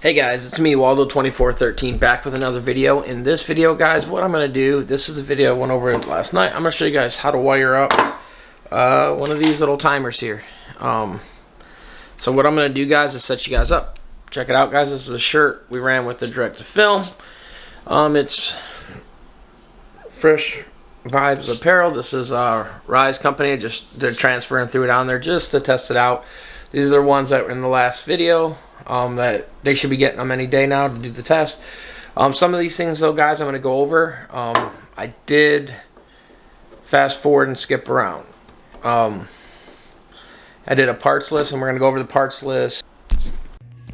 Hey guys, it's me, Waldo2413, back with another video. In this video, guys, what I'm going to do, this is a video I went over last night. I'm going to show you guys how to wire up one of these little timers here. So what I'm going to do, guys, is set you guys up. Check it out, guys. This is a shirt we ran with the direct-to-film. It's Fresh Vibes Apparel. This is our Rise company. They're transferring through it on there just to test it out. These are the ones that were in the last video. That they should be getting them any day now to do the test. Some of these things, though, guys, I'm going to go over. I did fast forward and skip around. I did a parts list, and we're going to go over the parts list.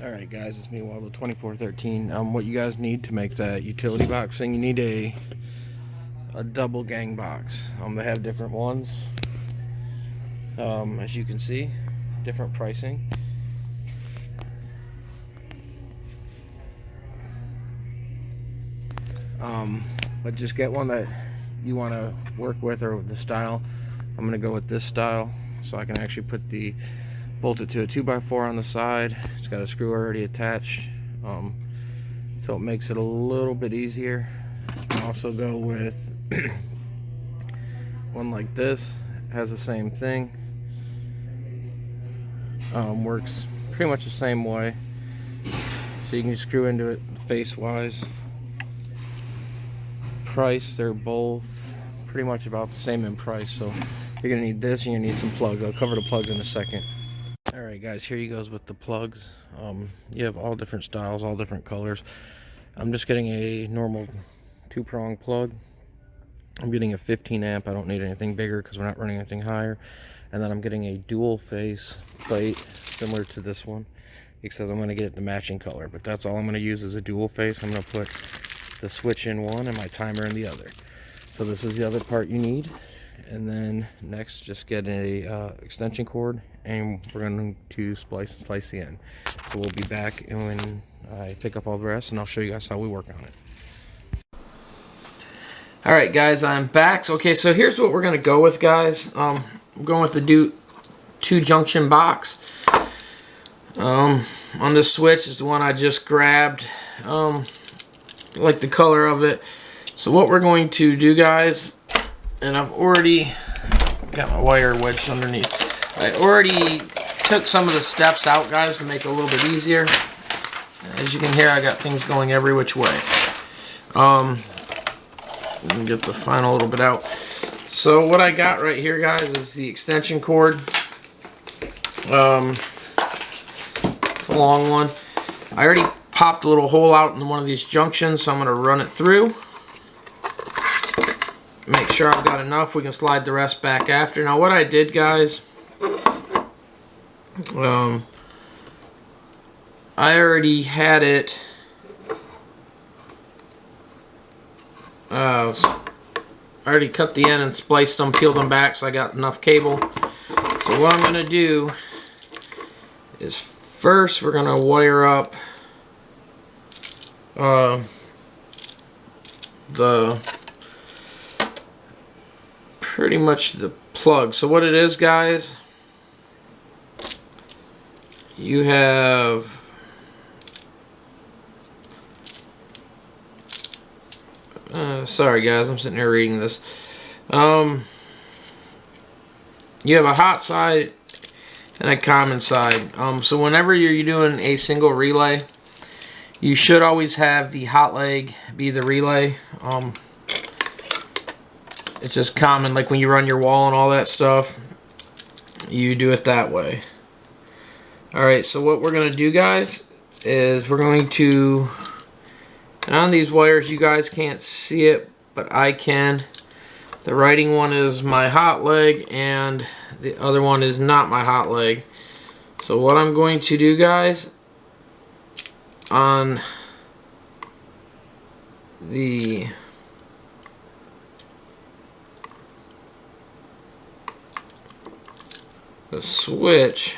Alright, guys, it's me, Waldo2413. What you guys need to make that utility box thing, you need a double gang box. They have different ones. As you can see, different pricing. But just get one that you want to work with, or with the style. I'm going to go with this style, so I can actually bolt it to a 2x4 on the side. It's got a screw already attached, so it makes it a little bit easier. You can also go with one like this. It has the same thing. Works pretty much the same way, so you can just screw into it face wise. Price, they're both pretty much about the same in price, so you're gonna need this and you need some plugs. I'll cover the plugs in a second. Alright, guys, here you goes with the plugs. You have all different styles, all different colors. I'm just getting a normal 2-prong plug. I'm getting a 15 amp. I don't need anything bigger because we're not running anything higher. And then I'm getting a dual face plate similar to this one, except I'm going to get it the matching color, but that's all I'm going to use is a dual face. I'm going to put the switch in one and my timer in the other. So this is the other part you need. And then next, just get a extension cord, and we're going to splice the end. So we'll be back when I pick up all the rest, and I'll show you guys how we work on it. Alright, guys, I'm back. Okay, so here's what we're going to go with, guys. I'm going with the 2-junction box. On this switch is the one I just grabbed. Like the color of it. So what we're going to do, guys, and I've already got my wire wedged underneath. I already took some of the steps out, guys, to make it a little bit easier. As you can hear, I got things going every which way. Let me get the final little bit out. So what I got right here, guys, is the extension cord. It's a long one. I already popped a little hole out in one of these junctions, so I'm going to run it through. Make sure I've got enough. We can slide the rest back after. Now what I did, guys, I already had it I already cut the end and spliced them, peeled them back, so I got enough cable. So what I'm going to do is first we're going to wire up pretty much the plug. So what it is, guys, you have sorry guys, I'm sitting here reading this. You have a hot side and a common side. So whenever you're doing a single relay, you should always have the hot leg be the relay. It's just common, like when you run your wall and all that stuff, you do it that way. Alright, so what we're going to do, guys, is we're going to, and on these wires you guys can't see it, but I can. The writing one is my hot leg and the other one is not my hot leg. So what I'm going to do, guys, on the switch,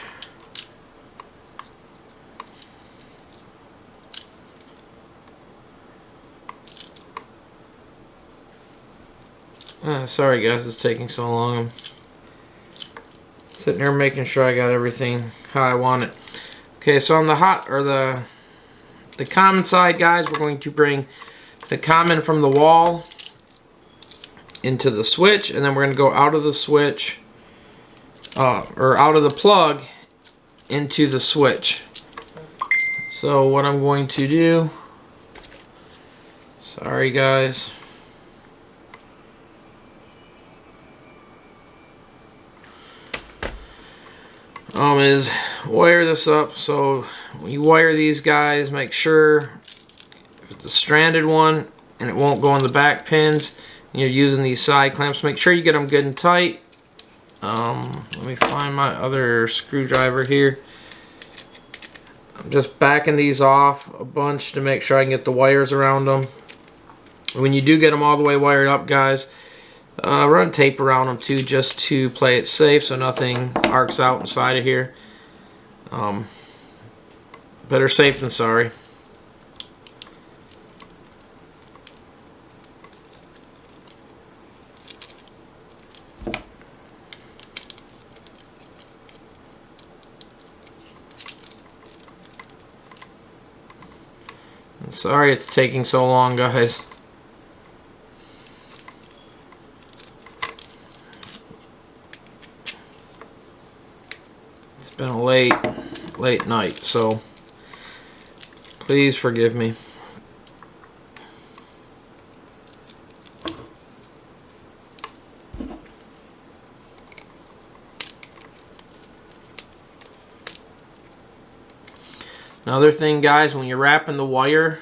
sorry guys, it's taking so long. I'm sitting here making sure I got everything how I want it. Okay, so on the hot, or the the common side, guys, we're going to bring the common from the wall into the switch, and then we're going to go out of the switch, or out of the plug into the switch. So what I'm going to do, sorry guys, is wire this up. So when you wire these guys, make sure if it's a stranded one and it won't go in the back pins, and you're using these side clamps, make sure you get them good and tight. Let me find my other screwdriver here. I'm just backing these off a bunch to make sure I can get the wires around them. When you do get them all the way wired up, guys, run tape around them too, just to play it safe so nothing arcs out inside of here. Better safe than sorry. Sorry it's taking so long, guys. It's been a late night, so please forgive me. Another thing, guys, when you're wrapping the wire,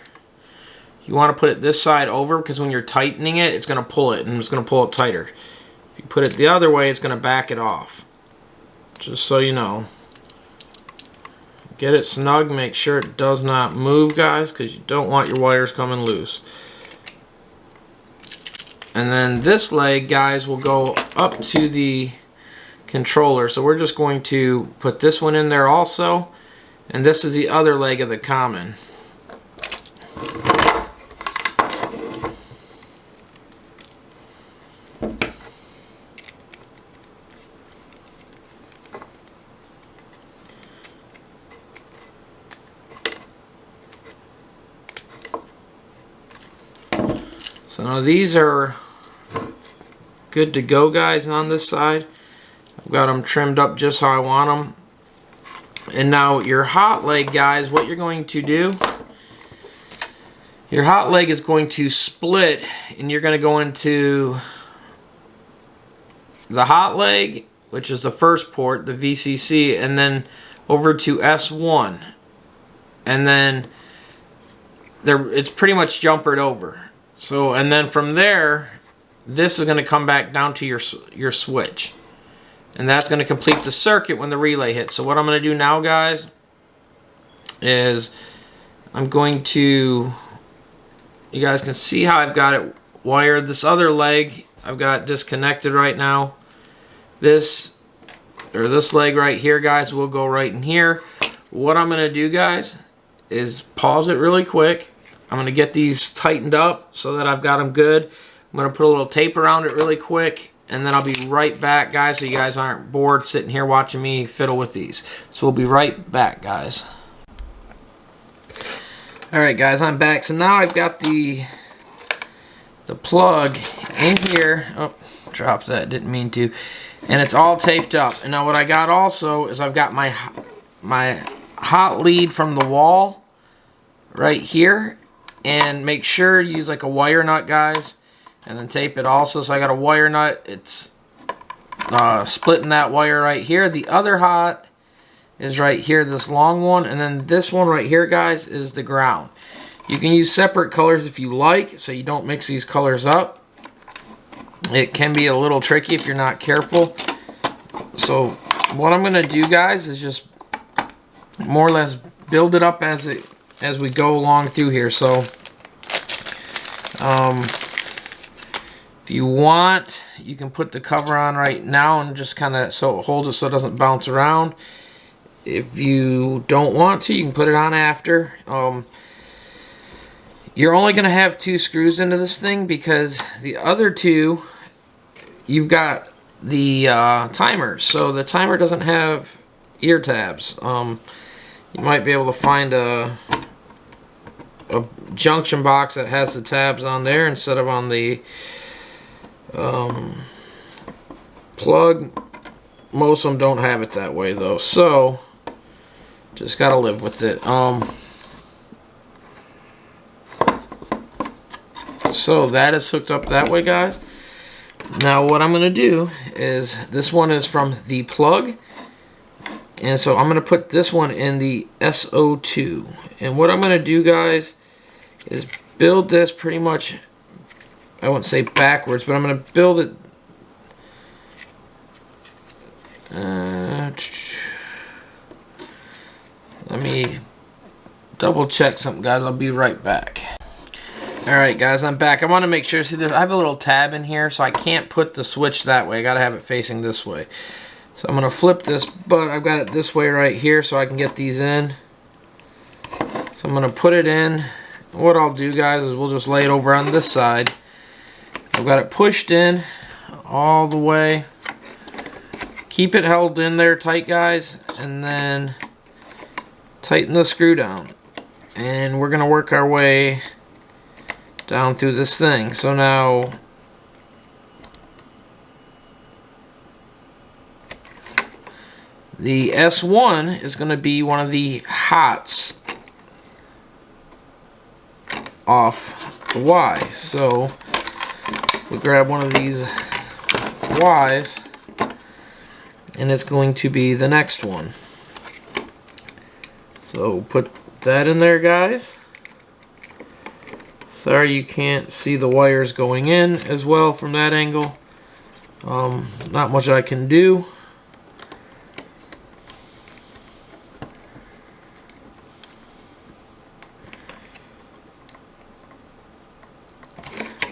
you want to put it this side over, because when you're tightening it, it's going to pull it, and it's going to pull it tighter. If you put it the other way, it's going to back it off. Just so you know. Get it snug, make sure it does not move, guys, because you don't want your wires coming loose. And then this leg, guys, will go up to the controller. So we're just going to put this one in there also. And this is the other leg of the common. So now these are good to go, guys, on this side. I've got them trimmed up just how I want them. And now your hot leg, guys, what you're going to do, your hot leg is going to split, and you're going to go into the hot leg, which is the first port, the VCC, and then over to S1. And then it's pretty much jumpered over. So, and then from there, this is going to come back down to your switch. And that's going to complete the circuit when the relay hits. So what I'm going to do now, guys, is I'm going to, you guys can see how I've got it wired. This other leg I've got disconnected right now. This leg right here, guys, will go right in here. What I'm going to do, guys, is pause it really quick. I'm going to get these tightened up so that I've got them good. I'm going to put a little tape around it really quick. And then I'll be right back, guys, so you guys aren't bored sitting here watching me fiddle with these. So we'll be right back, guys. Alright, guys, I'm back. So now I've got the plug in here. Oh, dropped that, didn't mean to. And it's all taped up. And now what I got also is I've got my hot lead from the wall right here. And make sure you use like a wire nut, guys. And then tape it also. So I got a wire nut. It's splitting that wire right here. The other hot is right here, this long one. And then this one right here, guys, is the ground. You can use separate colors if you like, so you don't mix these colors up. It can be a little tricky if you're not careful. So what I'm going to do, guys, is just more or less build it up as we go along through here. So if you want, you can put the cover on right now and just kind of so it holds it so it doesn't bounce around. If you don't want to, you can put it on after. You're only going to have 2 screws into this thing because the other 2, you've got the timers. So the timer doesn't have ear tabs. You might be able to find a a junction box that has the tabs on there instead of on the plug. Most of them don't have it that way though, so just gotta live with it. So that is hooked up that way, guys. Now what I'm gonna do is, this one is from the plug, and so I'm gonna put this one in the SO2. And what I'm gonna do, guys, is build this pretty much, I wouldn't say backwards, but I'm gonna build it let me double check something, guys. I'll be right back. Alright, guys, I'm back. I want to make sure, see, I have a little tab in here, so I can't put the switch that way. I gotta have it facing this way. So I'm gonna flip this, but I've got it this way right here so I can get these in. So I'm gonna put it in. What I'll do, guys, is we'll just lay it over on this side. I've got it pushed in all the way. Keep it held in there tight, guys, and then tighten the screw down. And we're gonna work our way down through this thing. So now the S1 is going to be one of the hots off the Y. So we grab one of these Y's, and it's going to be the next one. So put that in there, guys. Sorry you can't see the wires going in as well from that angle. Not much I can do.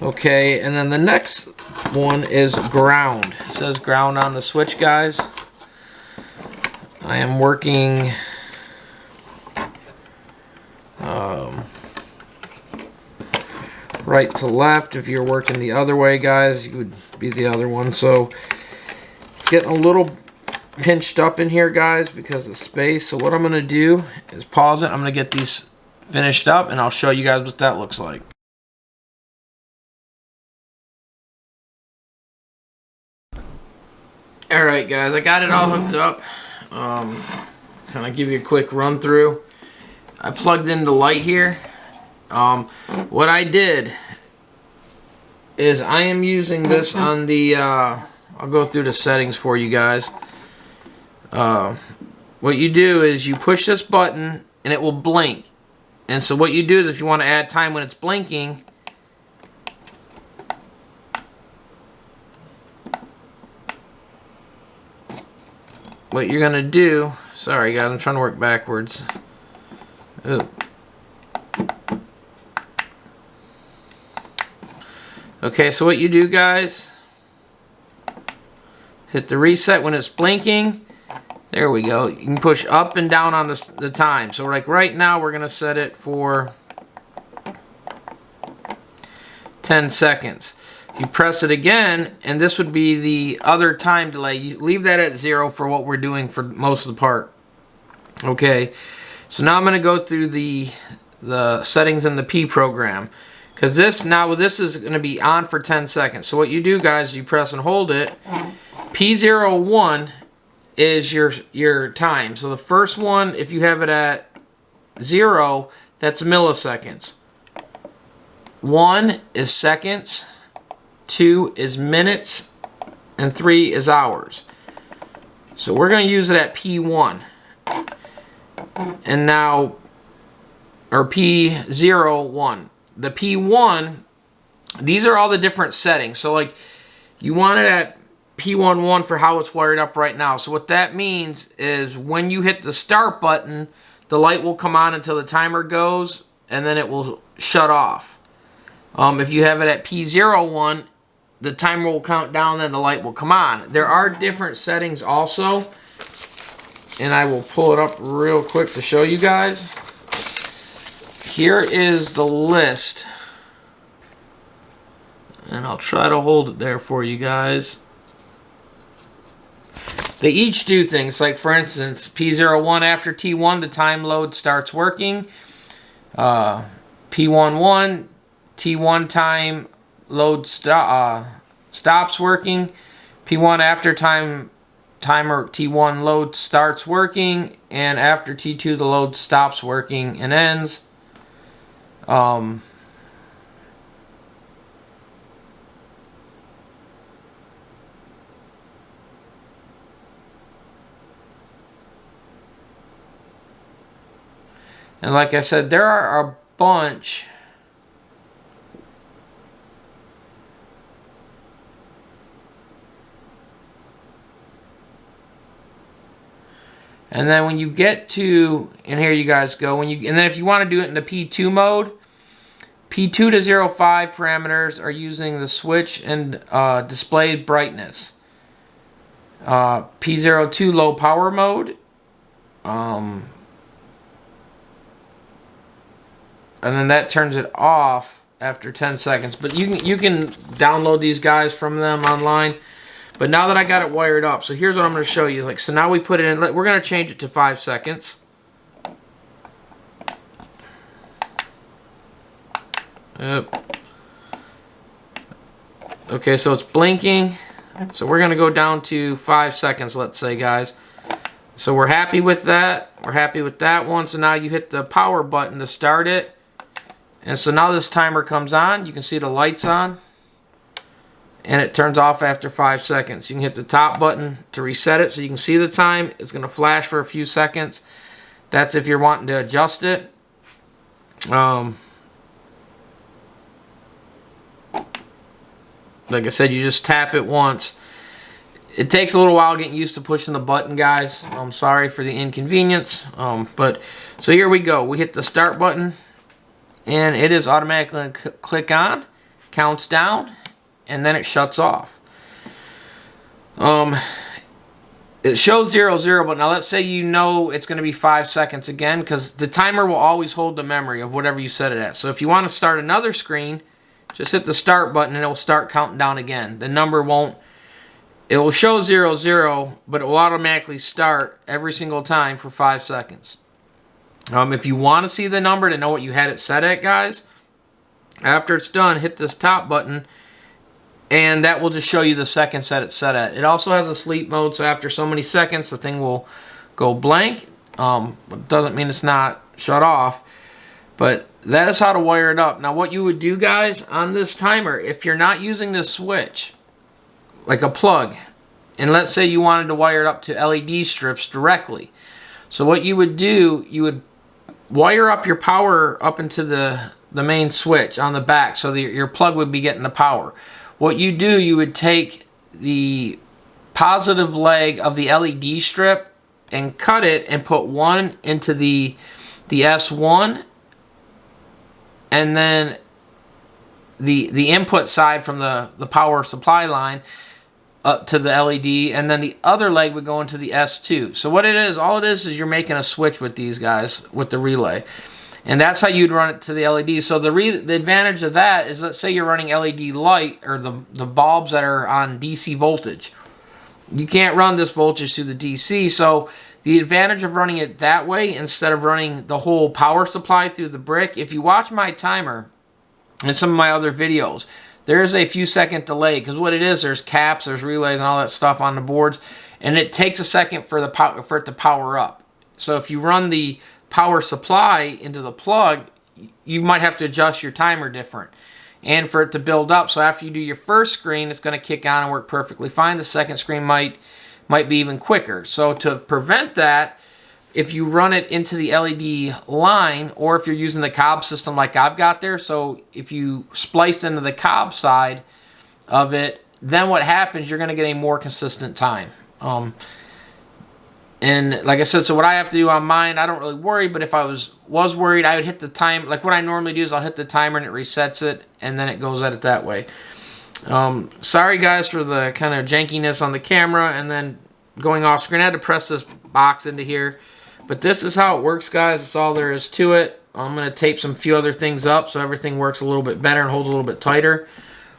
Okay, and then the next one is ground. It says ground on the switch, guys. I am working right to left. If you're working the other way, guys, you would be the other one. So it's getting a little pinched up in here, guys, because of space. So what I'm going to do is pause it. I'm going to get these finished up, and I'll show you guys what that looks like. Alright, guys, I got it all hooked up. Kind of give you a quick run through. I plugged in the light here. What I did is I am using this on the, I'll go through the settings for you guys. What you do is you push this button and it will blink. And so what you do is, if you want to add time when it's blinking, what you're going to do, sorry guys, I'm trying to work backwards. Ooh. Okay, so what you do, guys, hit the reset when it's blinking. There we go. You can push up and down on the time. So like right now we're going to set it for 10 seconds. You press it again, and this would be the other time delay. You leave that at 0 for what we're doing for most of the part. Okay, so now I'm going to go through the settings in the P program. Because this is going to be on for 10 seconds. So what you do, guys, you press and hold it. P01 is your time. So the first one, if you have it at 0, that's milliseconds. 1 is seconds. 2 is minutes. And 3 is hours. So we're going to use it at P1. And now, or P01. The P1, these are all the different settings. So like, you want it at P11 for how it's wired up right now. So what that means is when you hit the start button, the light will come on until the timer goes, and then it will shut off. If you have it at P01, the timer will count down, then the light will come on. There are different settings also, and I will pull it up real quick to show you guys. Here is the list, and I'll try to hold it there for you guys. They each do things, like for instance, P01, after T1, the time load starts working. P11, T1 time load stops working. P1 after timer T1 load starts working, and after T2 the load stops working and ends. And like I said, there are a bunch. And then when you get to, and here you guys go, and then if you want to do it in the P2 mode, P2 to 05 parameters are using the switch and display brightness. P02 low power mode. And then that turns it off after 10 seconds. But you can download these guys from them online. But now that I got it wired up, so here's what I'm going to show you. Like, so now we put it in. We're going to change it to 5 seconds. Yep. Okay, so it's blinking. So we're going to go down to 5 seconds, let's say, guys. So we're happy with that. We're happy with that one. So now you hit the power button to start it. And so now this timer comes on. You can see the lights on. And it turns off after 5 seconds. You can hit the top button to reset it so you can see the time. It's going to flash for a few seconds. That's if you're wanting to adjust it. Like I said, you just tap it once. It takes a little while getting used to pushing the button, guys. I'm sorry for the inconvenience. But so here we go. We hit the start button. And it is automatically going to click on, counts down, and then it shuts off. It shows 00, but now let's say you know it's going to be 5 seconds again, because the timer will always hold the memory of whatever you set it at. So if you want to start another screen, just hit the start button and it will start counting down again. The number won't, it will show 00, but it will automatically start every single time for 5 seconds. If you want to see the number to know what you had it set at, guys, after it's done, hit this top button, and that will just show you the seconds that it's set at. It also has a sleep mode, so after so many seconds, the thing will go blank. It doesn't mean it's not shut off, but that is how to wire it up. Now, what you would do, guys, on this timer, if you're not using this switch, like a plug, and let's say you wanted to wire it up to LED strips directly, so what you would do, you would wire up your power up into the main switch on the back, so that your plug would be getting the power. What you do, you would take the positive leg of the LED strip and cut it and put one into the S1, and then the input side from the power supply line up to the LED, and then the other leg would go into the S2. So what it is, all it is you're making a switch with these guys, with the relay. And that's how you'd run it to the LED. So the advantage of that is, let's say you're running LED light, or the bulbs that are on DC voltage. You can't run this voltage through the DC, so the advantage of running it that way instead of running the whole power supply through the brick, if you watch my timer and some of my other videos, there is a few second delay, because what it is, there's caps, there's relays, and all that stuff on the boards, and it takes a second for it to power up. So if you run the power supply into the plug, you might have to adjust your timer different, and for it to build up. So after you do your first screen, it's going to kick on and work perfectly fine. The second screen might be even quicker. So to prevent that, if you run it into the LED line, or if you're using the cob system like I've got there, so if you splice into the cob side of it, then what happens, you're going to get a more consistent time. And like I said, so what I have to do on mine, I don't really worry, but if I was worried, I would hit the time. Like what I normally do is I'll hit the timer and it resets it, and then it goes at it that way. Sorry guys for the kind of jankiness on the camera and then going off screen. I had to press this box into here. But this is how it works, guys. That's all there is to it. I'm going to tape some few other things up so everything works a little bit better and holds a little bit tighter.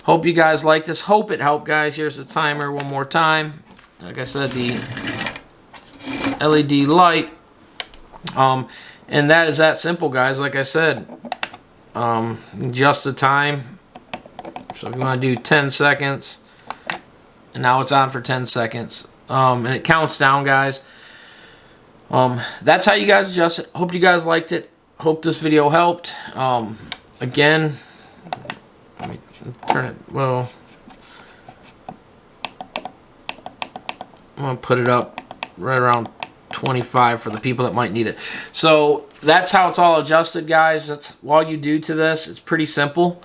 Hope you guys like this. Hope it helped, guys. Here's the timer one more time. Like I said, the LED light. And that is that simple, guys. Like I said, Adjust the time. So if you want to do 10 seconds, and now it's on for 10 seconds. And it counts down, guys. That's how you guys adjust it. Hope you guys liked it. Hope this video helped. Again, let me turn it, well, I'm going to put it up right around 25 for the people that might need it. So that's how it's all adjusted, guys. That's all you do to this. It's pretty simple.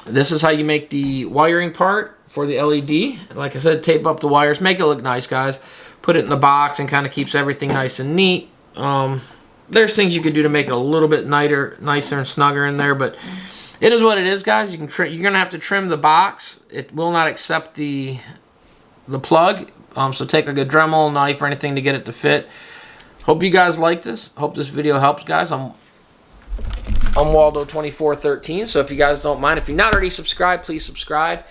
This is how you make the wiring part for the LED. Like I said, tape up the wires, make it look nice, guys. Put it in the box and kind of keeps everything nice and neat. There's things you could do to make it a little bit nicer and snugger in there, but it is what it is, guys. You can you're gonna have to trim the box. It will not accept the plug. So take like a Dremel knife or anything to get it to fit. Hope you guys liked this. Hope this video helps, guys. I'm Waldo2413. So if you guys don't mind, if you're not already subscribed, please subscribe.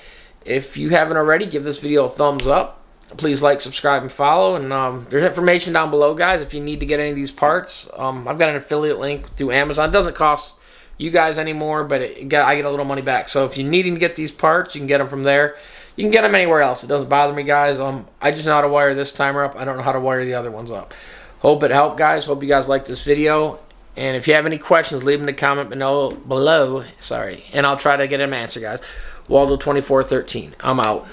If you haven't already, give this video a thumbs up. Please like, subscribe, and follow. And there's information down below, guys, if you need to get any of these parts. I've got an affiliate link through Amazon. It doesn't cost you guys anymore, but I get a little money back. So if you're needing to get these parts, you can get them from there. You can get them anywhere else. It doesn't bother me, guys. I just know how to wire this timer up. I don't know how to wire the other ones up. Hope it helped, guys. Hope you guys liked this video. And if you have any questions, leave them in the comment below. Sorry. And I'll try to get them answered, guys. Waldo2413. I'm out.